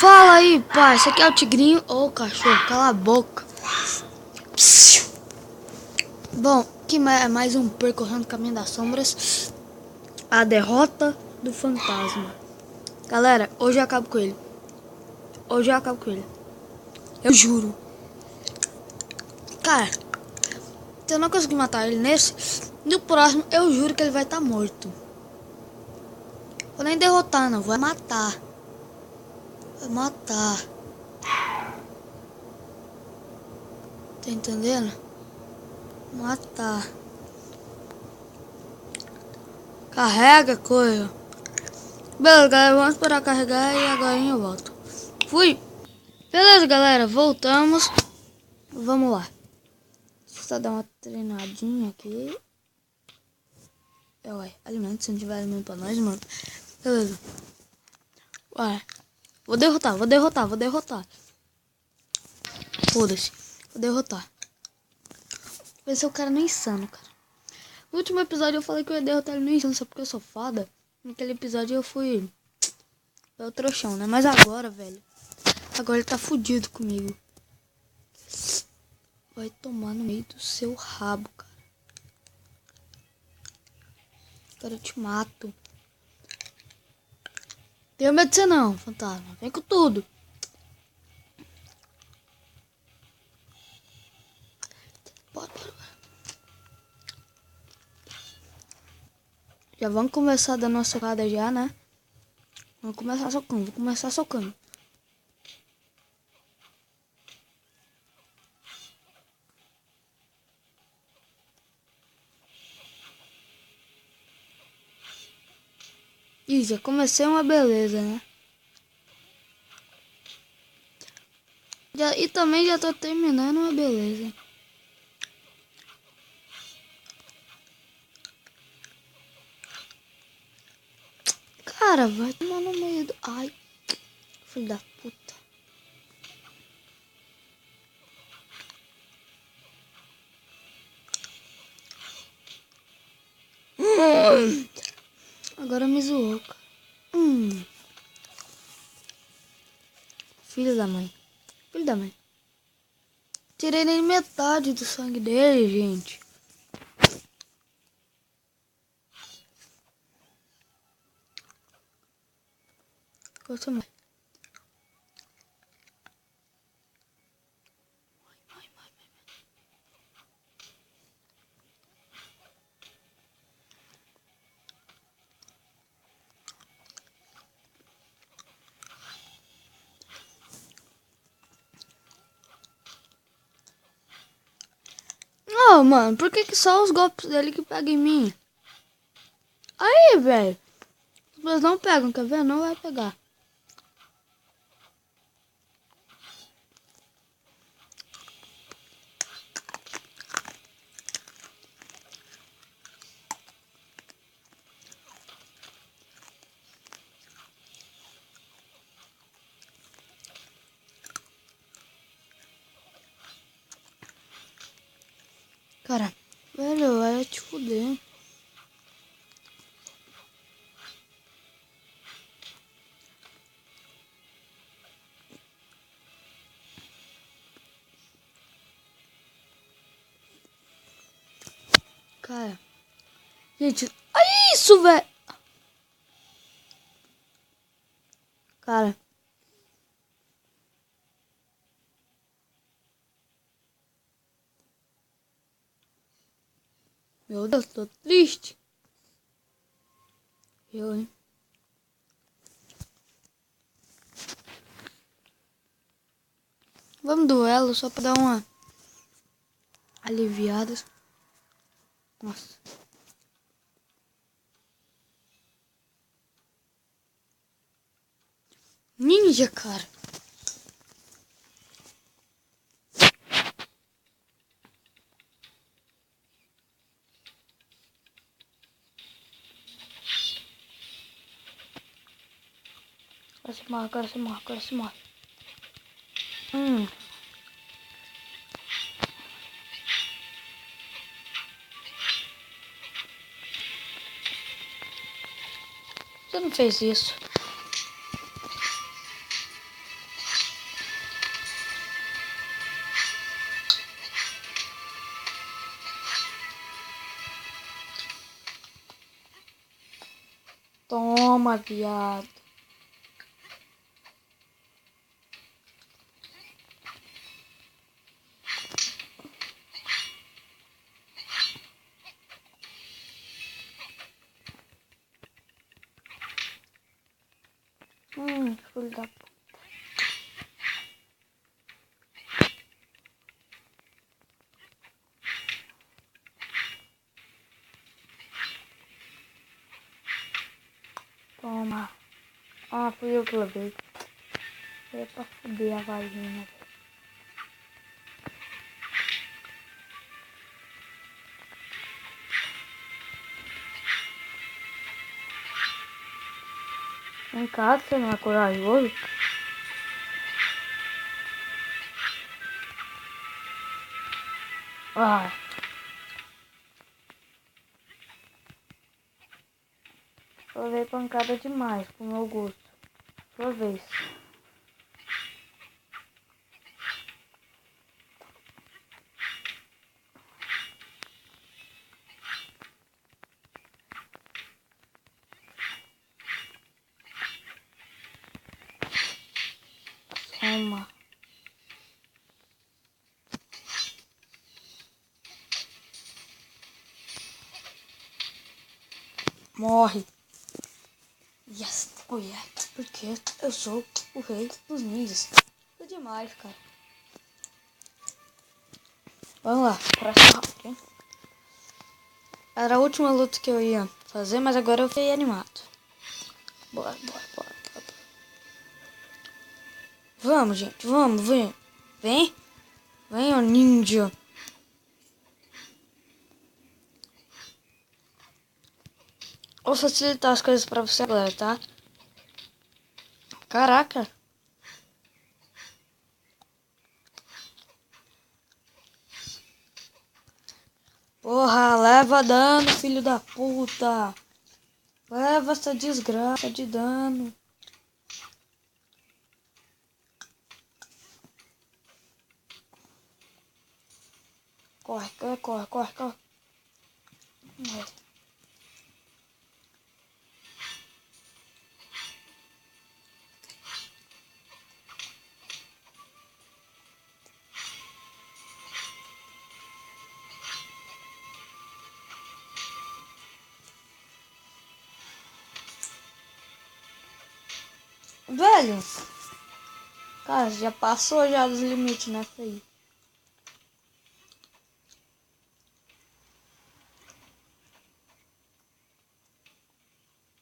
Fala aí, pai. Esse aqui é o Tigrinho. Ô, cachorro, cala a boca. Psiu. Bom, aqui é mais um Percorrendo o Caminho das Sombras. A derrota do fantasma. Galera, hoje eu acabo com ele. Hoje eu acabo com ele. Eu juro. Cara, se eu não conseguir matar ele nesse, no próximo eu juro que ele vai estar morto. Vou nem derrotar, não. Vou matar. Vou matar. Tá entendendo? Matar. Carrega coisa. Beleza, galera, vamos esperar carregar e agora eu volto. Fui. Beleza, galera, voltamos. Vamos lá. Só dar uma treinadinha aqui. Ué, alimento, se não tiver alimento pra nós, mano. Beleza. Ué. Vou derrotar. Foda-se. Vou derrotar. Vai ser o cara no insano, cara. No último episódio eu falei que eu ia derrotar ele no insano, só porque eu sou foda. Naquele episódio eu fui... É o trouxão, né? Mas agora, velho. Agora ele tá fudido comigo. Vai tomar no meio do seu rabo, cara. Agora eu te mato. Tenho medo de você não, fantasma. Vem com tudo. Bora. Já vamos começar dando uma socada já, né? Vamos começar socando. Vou começar socando. Ih, já comecei uma beleza, né? E também já tô terminando uma beleza. Cara, vai tomar no meio do... Ai, filho da puta. Agora me zoou, cara. Filho da mãe. Tirei nem metade do sangue dele, gente. Gosto mais. Oh, mano, por que só os golpes dele que pegam em mim? Aí, velho. Eles não pegam, quer ver? Não vai pegar. Cara, velho, vai te fuder. Cara. Gente, olha isso, velho. Cara. Meu Deus, tô triste. Eu, hein. Vamos duelo só pra dar uma aliviada. Nossa. Ninja, cara. Agora se morre. Você não fez isso. Toma, viado. Filho da puta. Toma. Ah, fui eu que levei. É pra fuder a vagina. Em casa você não é corajoso? Ah. Eu levei pancada demais pro meu gosto. Sua vez. Toma. Morre. Yes. Oh yeah. Porque eu sou o rei dos ninjas. É demais, cara. Vamos lá. Próximo round. Era a última luta que eu ia fazer, mas agora eu fiquei animado. Bora. Vamos, gente. Vamos, vem. Vem. Vem, ó ninja. Vou facilitar as coisas pra você agora, tá? Caraca. Porra, leva dano, filho da puta. Leva essa desgraça de dano. Corre. Velho. Cara, já passou já dos limites nessa aí.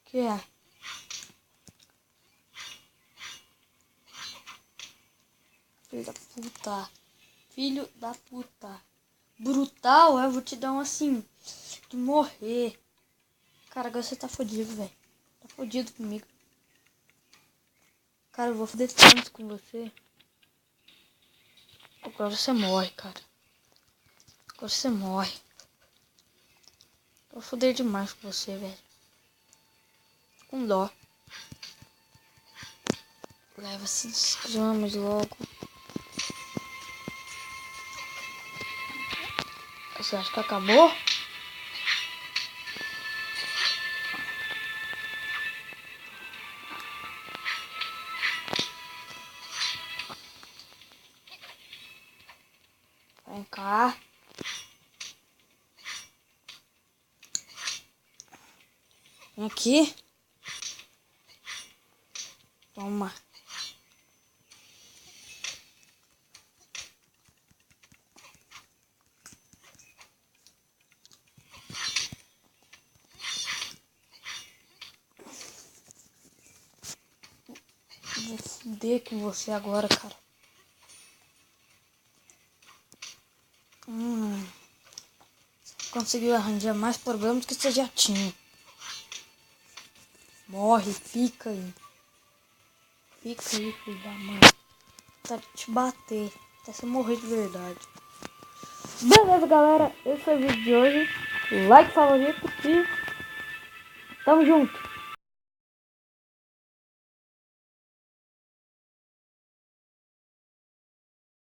Que é? Filho da puta. Brutal, eu vou te dar um assim. Tu morrer. Cara, agora você tá fodido, velho. Tá fodido comigo. Cara, eu vou foder tanto com você. Agora você morre, cara. Agora você morre. Eu vou foder demais com você, velho. Com dó. Leva esses gramas logo. Você acha que acabou? Vem cá. Vem aqui. Toma. Vou fuder com você agora, cara. Conseguiu arranjar mais problemas que você já tinha. Morre, fica aí. Fica aí, filho da mãe. Tá te bater. Até você morrer de verdade. Beleza, galera. Esse foi o vídeo de hoje. Like, favorito e tamo junto.